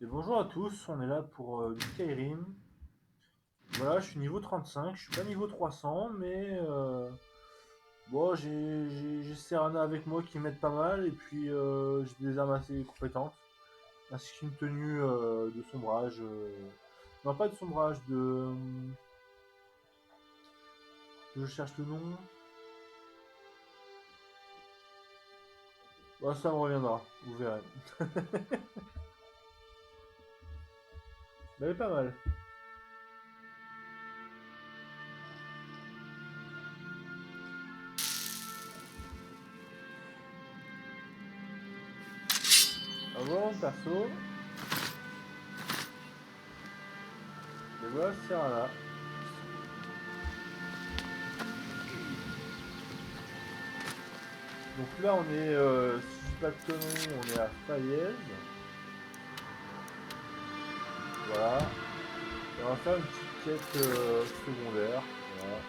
Et bonjour à tous, on est là pour du Skyrim. Voilà, je suis niveau 35, je suis pas niveau 300, mais bon, j'ai Serana avec moi qui m'aide pas mal, et puis j'ai des armes assez compétentes, ainsi qu'une tenue de sombrage. Non, pas de sombrage, je cherche le nom. Bon, ça me reviendra, vous verrez. Mais elle est pas mal. Avant, perso, et voilà Serana. Donc là, on est, si je dis pas de conneries, on est à Falaise. Voilà. Et on va faire une petite quête secondaire. Voilà.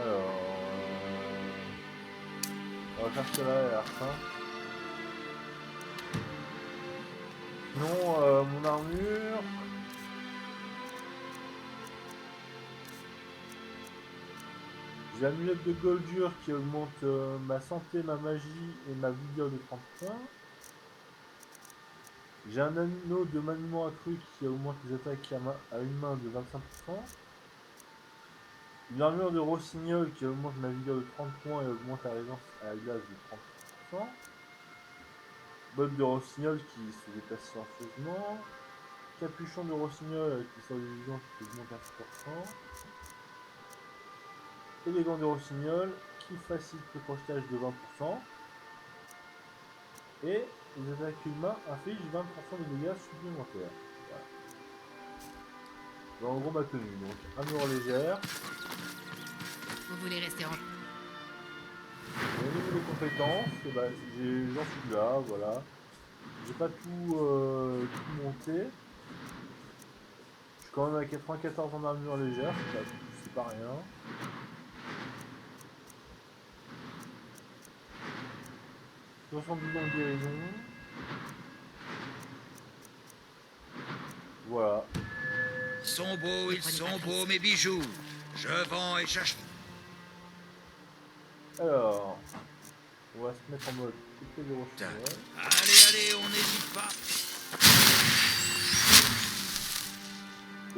Alors, on va faire cela à la fin. Sinon, mon armure. J'ai l'amulette de Goldur qui augmente ma santé, ma magie et ma vigueur de 30 points. J'ai un anneau de maniement accru qui augmente les attaques à une main de 25%. Une armure de rossignol qui augmente ma vigueur de 30 points et augmente la résistance à la glace de 30%. Botte de rossignol qui se déplace silencieusement. Capuchon de rossignol avec le sort d'illusion qui augmente à 10%. Et les gants de rossignol qui facilitent le crochetage de 20%. Et les attaques humains infligent 20% de dégâts supplémentaires. Voilà. En gros ma tenue. Donc armure légère. Vous voulez rester en... Et au niveau des compétences, bah, j'en suis là, voilà. J'ai pas tout monté. Je suis quand même à 94 en armure légère, c'est pas rien. 72 en guérison. Voilà. Sont beaux, ils sont beaux mes bijoux. Je vends et j'achète. Alors, on va se mettre en mode épée de rossignol. Allez, on n'hésite pas.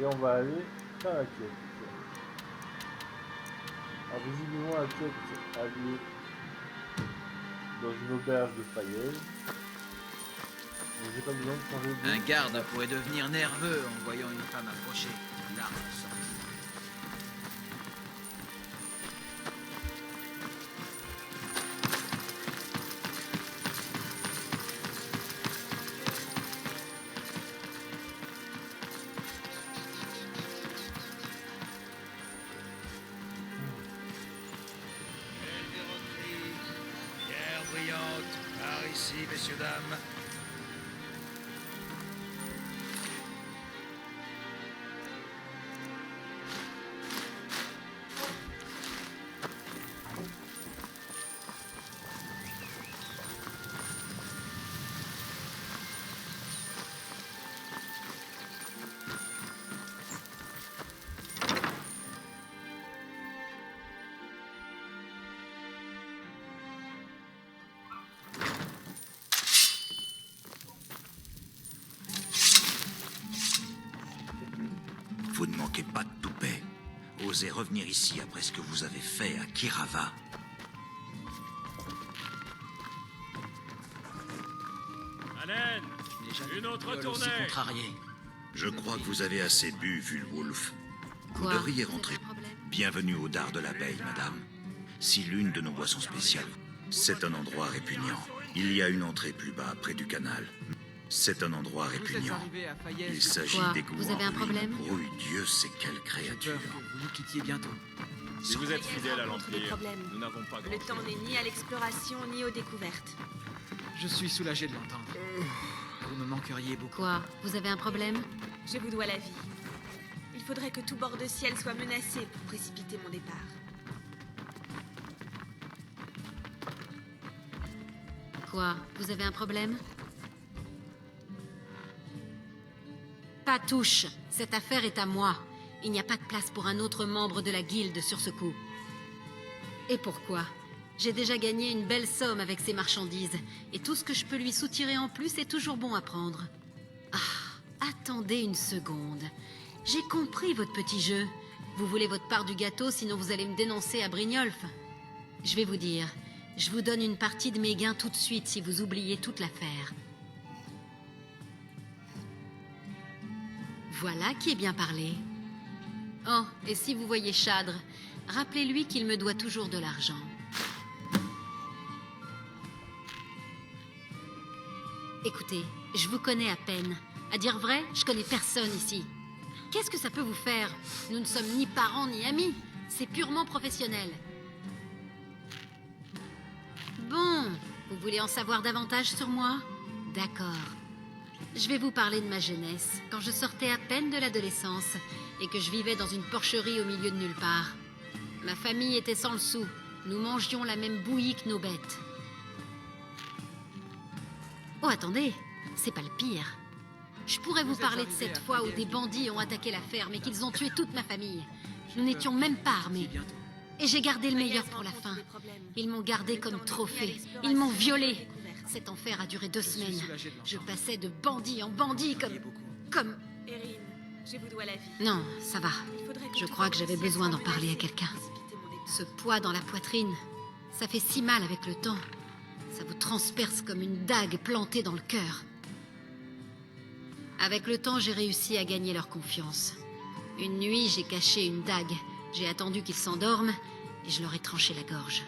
Et on va aller faire la quête. Alors visiblement la quête a lieu dans une auberge de Falaise. Donc j'ai pas besoin de changer de... Un garde pourrait devenir nerveux en voyant une femme approcher. L'arme sortie. Belle verroterie, pierre brillante, par ici, messieurs, dames. Vous ne manquez pas de toupet. Osez revenir ici après ce que vous avez fait à Kirava. Allen, une autre tournée. Contrarié. Je crois que vous avez assez bu, Vulwolf. Vous Quoi? devriez Vous rentrer. avez un problème? Bienvenue au dard de l'abeille, madame. Si l'une de nos boissons spéciales, c'est un endroit répugnant. Il y a une entrée plus bas, près du canal. C'est un endroit répugnant. Il s'agit Quoi? d'égouts Vous avez un en ruine. problème? Oui, Dieu sait quelle créature. Vous nous quittiez bientôt. Si vous êtes fidèle à Des l'Empire, problèmes. nous n'avons pas Le grand temps n'est ni à l'exploration ni aux découvertes. Je suis soulagé de l'entendre. Vous me manqueriez beaucoup. Quoi? Vous avez un problème? Je vous dois la vie. Il faudrait que tout bord de ciel soit menacé pour précipiter mon départ. Quoi? Vous avez un problème? Pas touche. Cette affaire est à moi. Il n'y a pas de place pour un autre membre de la guilde sur ce coup. Et pourquoi? J'ai déjà gagné une belle somme avec ces marchandises, et tout ce que je peux lui soutirer en plus est toujours bon à prendre. Ah, attendez une seconde. J'ai compris votre petit jeu. Vous voulez votre part du gâteau, sinon vous allez me dénoncer à Brynjolf. Je vais vous dire, je vous donne une partie de mes gains tout de suite si vous oubliez toute l'affaire. Voilà qui est bien parlé. Oh, et si vous voyez Chadre, rappelez-lui qu'il me doit toujours de l'argent. Écoutez, je vous connais à peine. À dire vrai, je connais personne ici. Qu'est-ce que ça peut vous faire? Nous ne sommes ni parents ni amis. C'est purement professionnel. Bon, vous voulez en savoir davantage sur moi? D'accord. Je vais vous parler de ma jeunesse, quand je sortais à peine de l'adolescence et que je vivais dans une porcherie au milieu de nulle part. Ma famille était sans le sou. Nous mangions la même bouillie que nos bêtes. Oh, attendez, c'est pas le pire. Je pourrais vous parler de cette fois où des bandits ont attaqué la ferme et qu'ils ont tué toute ma famille. Nous n'étions même pas armés. Et j'ai gardé le meilleur pour la fin. Ils m'ont gardé comme trophée. Ils m'ont violée. Cet enfer a duré 2 semaines. Je passais de bandit en bandit comme... Erin, je vous dois la vie. Non, ça va. Je crois que j'avais besoin d'en parler à quelqu'un. Ce poids dans la poitrine, ça fait si mal avec le temps. Ça vous transperce comme une dague plantée dans le cœur. Avec le temps, j'ai réussi à gagner leur confiance. Une nuit, j'ai caché une dague. J'ai attendu qu'ils s'endorment et je leur ai tranché la gorge.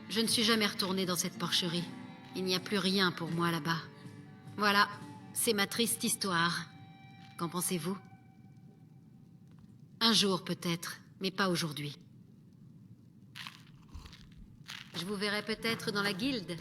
Je ne suis jamais retournée dans cette porcherie. Il n'y a plus rien pour moi là-bas. Voilà, c'est ma triste histoire. Qu'en pensez-vous? Un jour peut-être, mais pas aujourd'hui. Je vous verrai peut-être dans la guilde.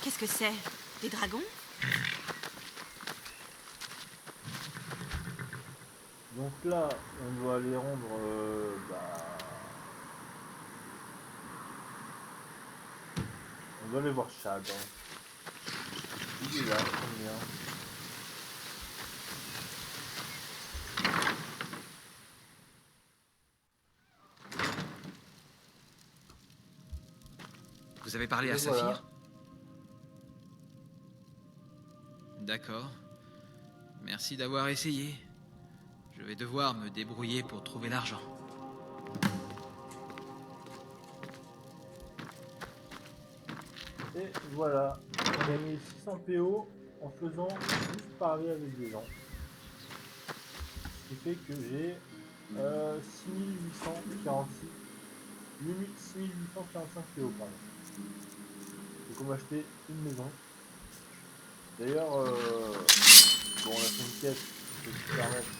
Qu'est-ce que c'est? Des dragons? Donc là, on doit aller rendre... on doit aller voir Chad. Il est là, très bien. Vous avez parlé Et à voilà. Saphir? D'accord. Merci d'avoir essayé. Je vais devoir me débrouiller pour trouver l'argent. Et voilà, on a gagné 600 PO en faisant juste parler avec des gens. Ce qui fait que j'ai 6846, 6845 PO pardon. Donc on va acheter une maison. D'ailleurs, bon, on a fait une quête, je peux se permettre.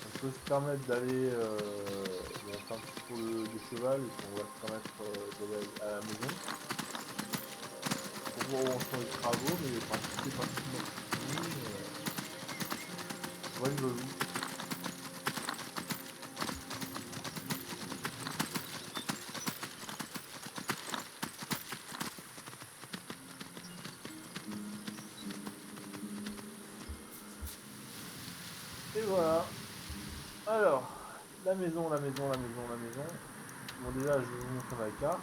On peut se permettre d'aller bon, faire un petit tour de cheval et puis on va se permettre d'aller à la maison. Pour voir où en sont les travaux, mais c'est pratiquement fini. Ouais, je veux. Et voilà. Alors, la maison. Bon, déjà, je vais vous montrer ma carte.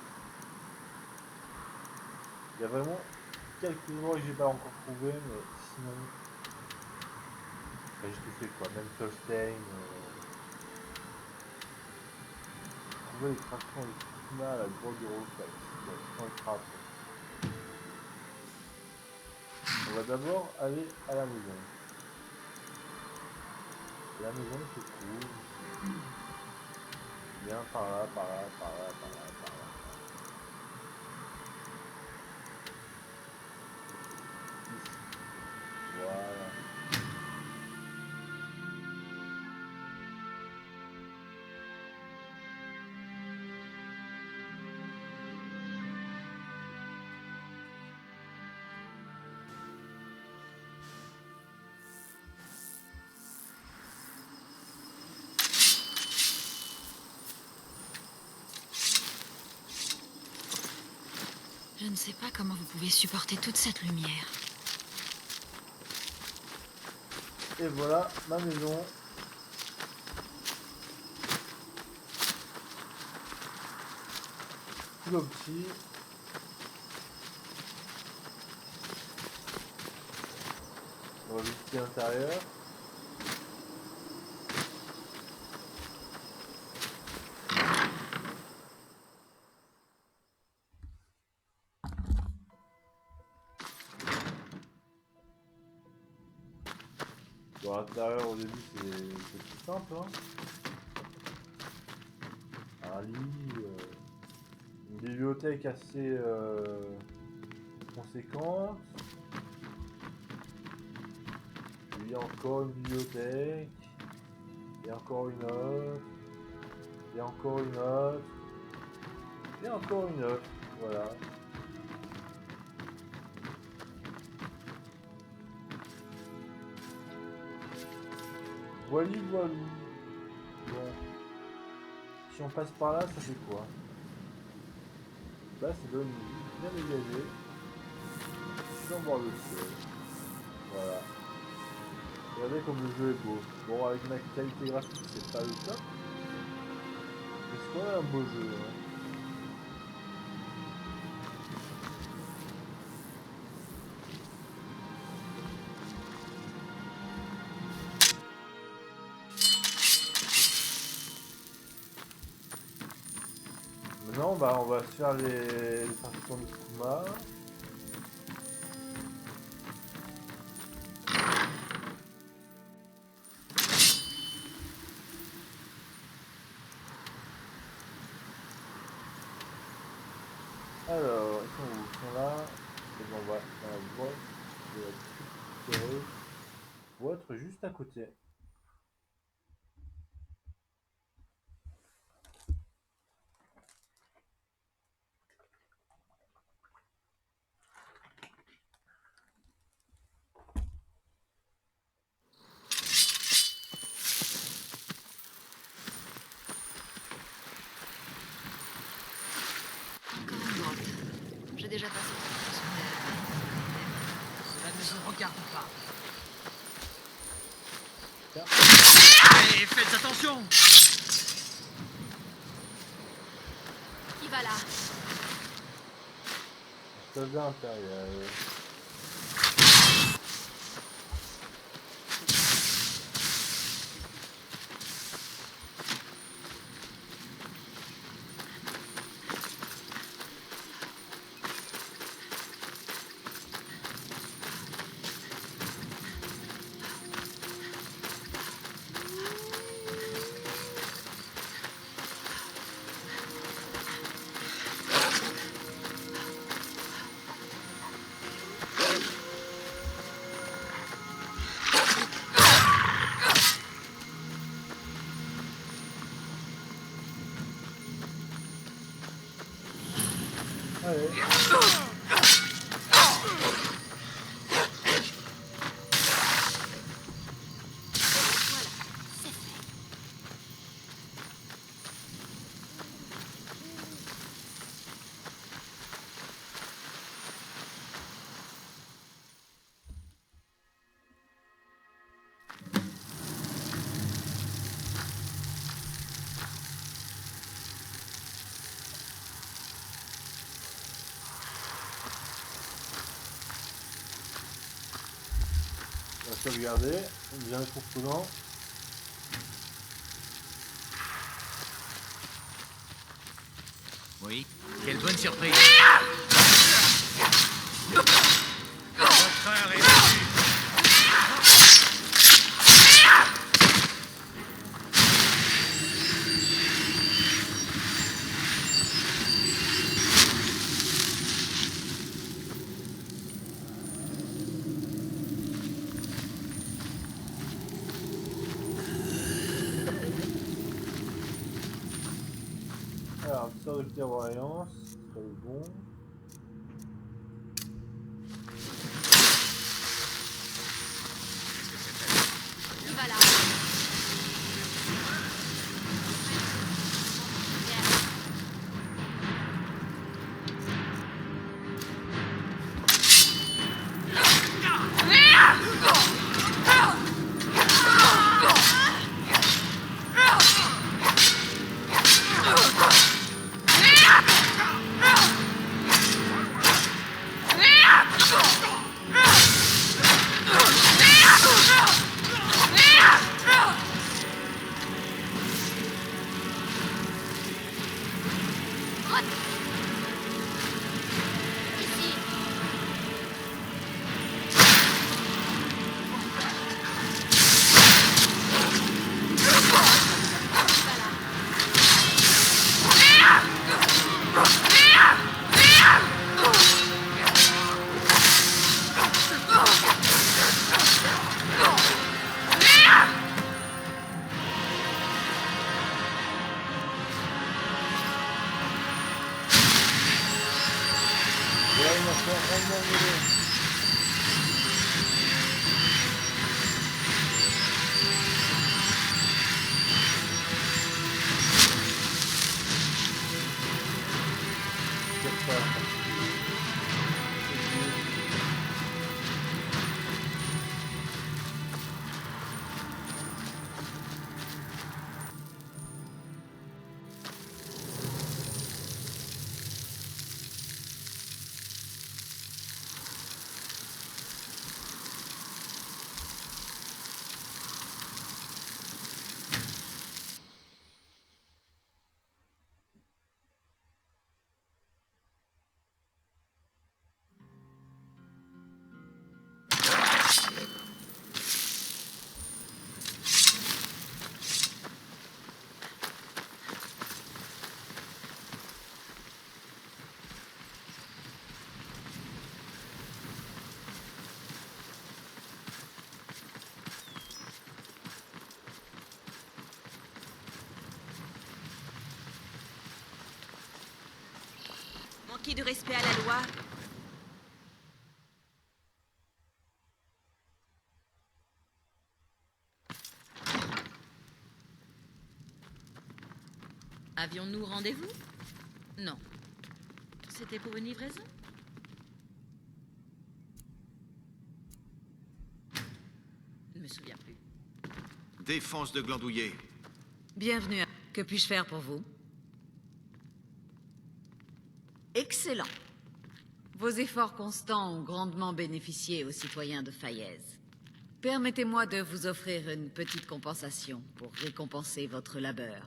Il y a vraiment quelques endroits que j'ai pas encore trouvé, mais sinon, j'ai tout fait quoi. Même Solstein. Trouver les tractions et tout là, la drogue de Rose, sans les trappes. On va d'abord aller à la maison. La maison se trouve bien par là, par là, par là, par là, par là. Ici. Voilà. Je ne sais pas comment vous pouvez supporter toute cette lumière. Et voilà ma maison. Tout le petit. On va visiter l'intérieur. Bon, à l'intérieur au début c'est tout simple. Hein. Un lit, une bibliothèque assez conséquente. Puis encore une bibliothèque. Et encore une autre. Et encore une autre. Et encore une autre. Voilà. Voili voilou. Bon. Si on passe par là, ça fait quoi? Là, c'est donne une vue bien dégagée. Sur le bord de ciel. Voilà. Regardez comme le jeu est beau. Bon, avec ma qualité graphique, c'est pas le top. Mais c'est quand même un beau jeu. Hein. Maintenant, bah, on va se faire les partitions de Kuma. Alors, ils sont où? Ils sont là. Et on va dans la boîte de la petite heureuse. Boîte juste à côté. Encore une grotte. J'ai déjà passé tout le temps sous terre. Cela ne se regarde pas. Tiens. Allez, faites attention! Qui va là? Soldat impérial. Allez. On va sauvegarder, bien être prudent. Oui, quelle bonne surprise! Votre heure est venue! de clairvoyance, très bon. Voilà. Ici. Et là, il m'a fait vraiment engueuler. C'est pas ça. Manquer de respect à la loi. Avions-nous rendez-vous? Non. C'était pour une livraison? Je ne me souviens plus. Défense de Glandouillet. Bienvenue. Que puis-je faire pour vous? Excellent. Vos efforts constants ont grandement bénéficié aux citoyens de Faillaise. Permettez-moi de vous offrir une petite compensation pour récompenser votre labeur.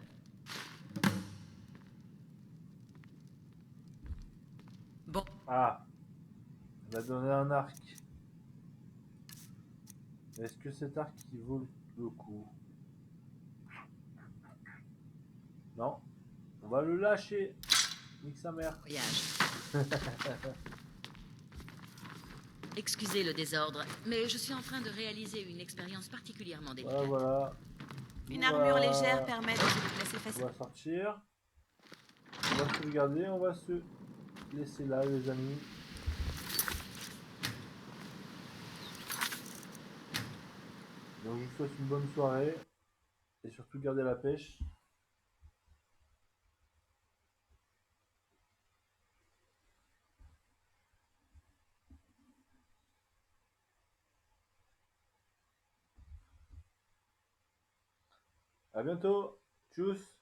Bon, Ah, il m'a donné un arc. Est-ce que cet arc il vaut le coup? Non. On va le lâcher. Nique sa mère. voyage. Excusez le désordre, mais je suis en train de réaliser une expérience particulièrement délicate. Voilà. Une On armure va- légère permet de se déplacer On facilement. va sortir. On va se regarder. On va se laisser là, les amis. Donc je vous souhaite une bonne soirée. Et surtout gardez la pêche. À bientôt. Tchuss.